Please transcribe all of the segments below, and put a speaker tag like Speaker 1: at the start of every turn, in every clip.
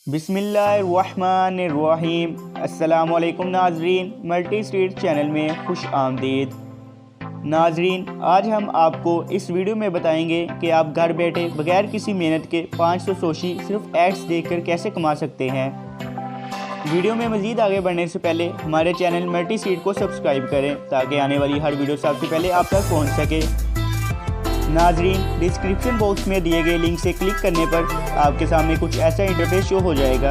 Speaker 1: बिस्मिल्लाहिर्रहमानिर्रहीम। अस्सलामुअलैकुम नाजरीन, मल्टी स्ट्रीट चैनल में खुश आमदीद। नाजरीन, आज हम आपको इस वीडियो में बताएंगे कि आप घर बैठे बगैर किसी मेहनत के 500 सोशी सिर्फ एड्स देखकर कैसे कमा सकते हैं। वीडियो में मज़ीद आगे बढ़ने से पहले हमारे चैनल मल्टी स्ट्रीट को सब्सक्राइब करें ताकि आने वाली हर वीडियो सबसे पहले आप तक पहुँच सके। नाजरीन, डिस्क्रिप्शन बॉक्स में दिए गए लिंक से क्लिक करने पर आपके सामने कुछ ऐसा इंटरफेस शो हो जाएगा।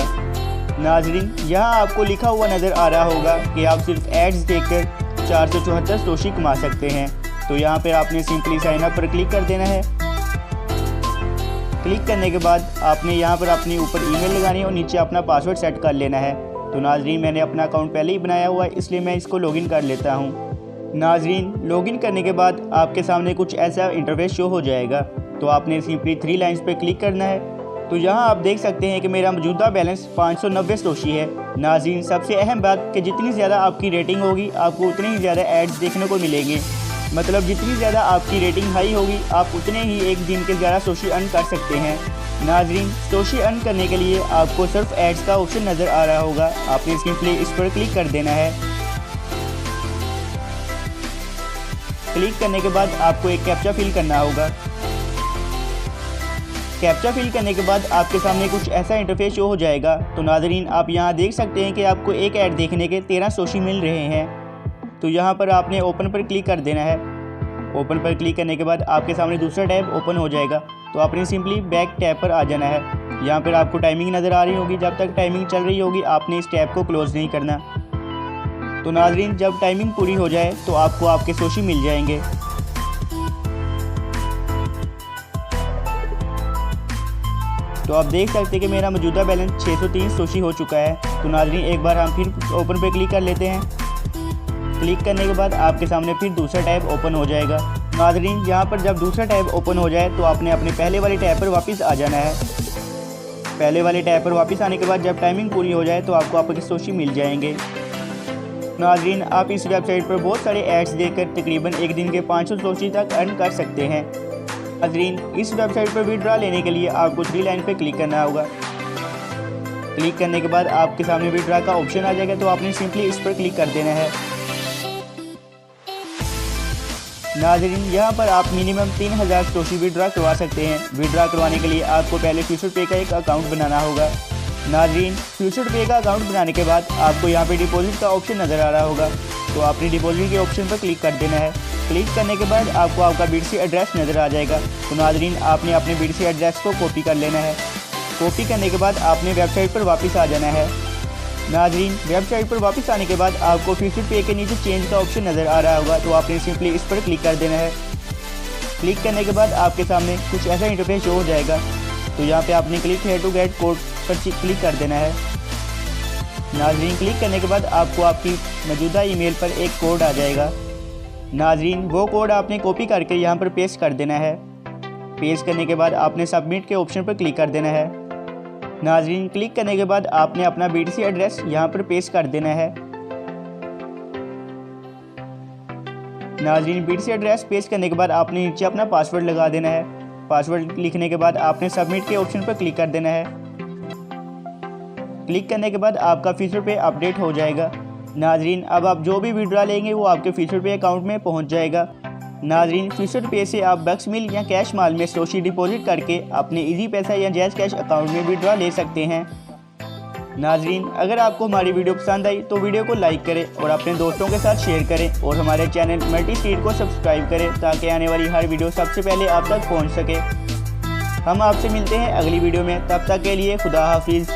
Speaker 1: नाजरीन, यहाँ आपको लिखा हुआ नज़र आ रहा होगा कि आप सिर्फ एड्स देखकर 474 सोशी कमा सकते हैं। तो यहाँ पर आपने सिंपली साइन अप पर क्लिक कर देना है। क्लिक करने के बाद आपने यहाँ पर अपने ऊपर ईमेल लगानी है और नीचे अपना पासवर्ड सेट कर लेना है। तो नाजरीन, मैंने अपना अकाउंट पहले ही बनाया हुआ है, इसलिए मैं इसको लॉगिन कर लेता हूँ। नाजरीन, लॉगिन करने के बाद आपके सामने कुछ ऐसा इंटरफेस शो हो जाएगा। तो आपने सिंपली 3 लाइंस पे क्लिक करना है। तो यहाँ आप देख सकते हैं कि मेरा मौजूदा बैलेंस 590 सोशी है। नाजरीन, सबसे अहम बात कि जितनी ज़्यादा आपकी रेटिंग होगी आपको उतने ही ज़्यादा एड्स देखने को मिलेंगे। मतलब जितनी ज़्यादा आपकी रेटिंग हाई होगी आप उतने ही एक दिन के ज़्यादा सोशी अर्न कर सकते हैं। नाजरीन, सोशी अर्न करने के लिए आपको सिर्फ एड्स का ऑप्शन नज़र आ रहा होगा। आपने सिंपली इस पर क्लिक कर देना है। क्लिक करने के बाद आपको एक कैप्चा फिल करना होगा। कैप्चा फिल करने के बाद आपके सामने कुछ ऐसा इंटरफेस शो हो जाएगा। तो नाजरीन, आप यहाँ देख सकते हैं कि आपको एक ऐड देखने के 13 सोशी मिल रहे हैं। तो यहाँ पर आपने ओपन पर क्लिक कर देना है। ओपन पर क्लिक करने के बाद आपके सामने दूसरा टैब ओपन हो जाएगा। तो आपने सिंपली बैक टैब पर आ जाना है। यहाँ पर आपको टाइमिंग नज़र आ रही होगी। जब तक टाइमिंग चल रही होगी आपने इस टैब को क्लोज़ नहीं करना। तो नाजरीन, जब टाइमिंग पूरी हो जाए तो आपको आपके सोशी मिल जाएंगे। तो आप देख सकते हैं कि मेरा मौजूदा बैलेंस 603 सोशी हो चुका है। तो नाजरीन, एक बार हम फिर ओपन पे क्लिक कर लेते हैं। क्लिक करने के बाद आपके सामने फिर दूसरा टैब ओपन हो जाएगा। नाजरीन, यहाँ पर जब दूसरा टैब ओपन हो जाए तो आपने अपने पहले वाले टैब पर वापस आ जाना है। पहले वाले टैब पर वापस आने के बाद जब टाइमिंग पूरी हो जाए तो आपको आपके सोशी मिल जाएंगे। नाजरीन, आप इस वेबसाइट पर बहुत सारे एड्स देखकर तकरीबन एक दिन के 500 सोशी तक अर्न कर सकते हैं। नाजरीन, इस वेबसाइट पर विड्रॉ लेने के लिए आपको 3 लाइन पर क्लिक करना होगा। क्लिक करने के बाद आपके सामने विड्रॉ का ऑप्शन आ जाएगा। तो आपने सिंपली इस पर क्लिक कर देना है। नाजरीन, यहाँ पर आप मिनिमम 3000 सोशी विड्रॉ करवा सकते हैं। विड्रॉ करवाने के लिए आपको पहले फ्यूचर पे का एक अकाउंट बनाना होगा। नाजरीन, फ्यूचर पे का अकाउंट बनाने के बाद आपको यहाँ पे डिपॉजिट का ऑप्शन नज़र आ रहा होगा। तो आपने डिपॉजिट के ऑप्शन पर क्लिक कर देना है। क्लिक करने के बाद आपको आपका BTC एड्रेस नज़र आ जाएगा। तो नाजरीन, आपने अपने BTC एड्रेस को कॉपी कर लेना है। कॉपी करने के बाद आपने वेबसाइट पर वापस आ जाना है। नाजरीन, वेबसाइट पर वापस आने के बाद आपको फ्यूचर पे के नीचे चेंज का ऑप्शन नज़र आ रहा होगा। तो आपने सिंपली इस पर क्लिक कर देना है। क्लिक करने के बाद आपके सामने कुछ ऐसा इंटरफेस शो हो जाएगा। तो यहाँ पे आपने क्लिक है टू गेट कोड पर क्लिक कर देना है। नाजरीन, क्लिक करने के बाद आपको आपकी मौजूदा ईमेल पर एक कोड आ जाएगा। नाजरीन, वो कोड आपने कॉपी करके यहाँ पर पेस्ट कर देना है। पेस्ट करने के बाद आपने सबमिट के ऑप्शन पर क्लिक कर देना है। नाजरीन, क्लिक करने के बाद आपने अपना BTC एड्रेस यहाँ पर पेस्ट कर देना है। नाजरीन, BTC एड्रेस पेस्ट करने के बाद आपने नीचे अपना पासवर्ड लगा देना है। पासवर्ड लिखने के बाद आपने सबमिट के ऑप्शन पर क्लिक कर देना है। क्लिक करने के बाद आपका फ्यूचर पे अपडेट हो जाएगा। नाजरीन, अब आप जो भी विड्रॉ लेंगे वो आपके फ्यूचर पे अकाउंट में पहुंच जाएगा। नाजरीन, फ्यूचर पे से आप बक्स मिल या कैश माल में सोशी डिपॉजिट करके अपने इजी पैसा या जैज़ कैश अकाउंट में विड्रॉ ले सकते हैं। नाजरीन, अगर आपको हमारी वीडियो पसंद आई तो वीडियो को लाइक करें और अपने दोस्तों के साथ शेयर करें और हमारे चैनल मल्टी स्ट्रीट को सब्सक्राइब करें ताकि आने वाली हर वीडियो सबसे पहले आप तक पहुंच सके। हम आपसे मिलते हैं अगली वीडियो में। तब तक के लिए खुदा हाफिज़।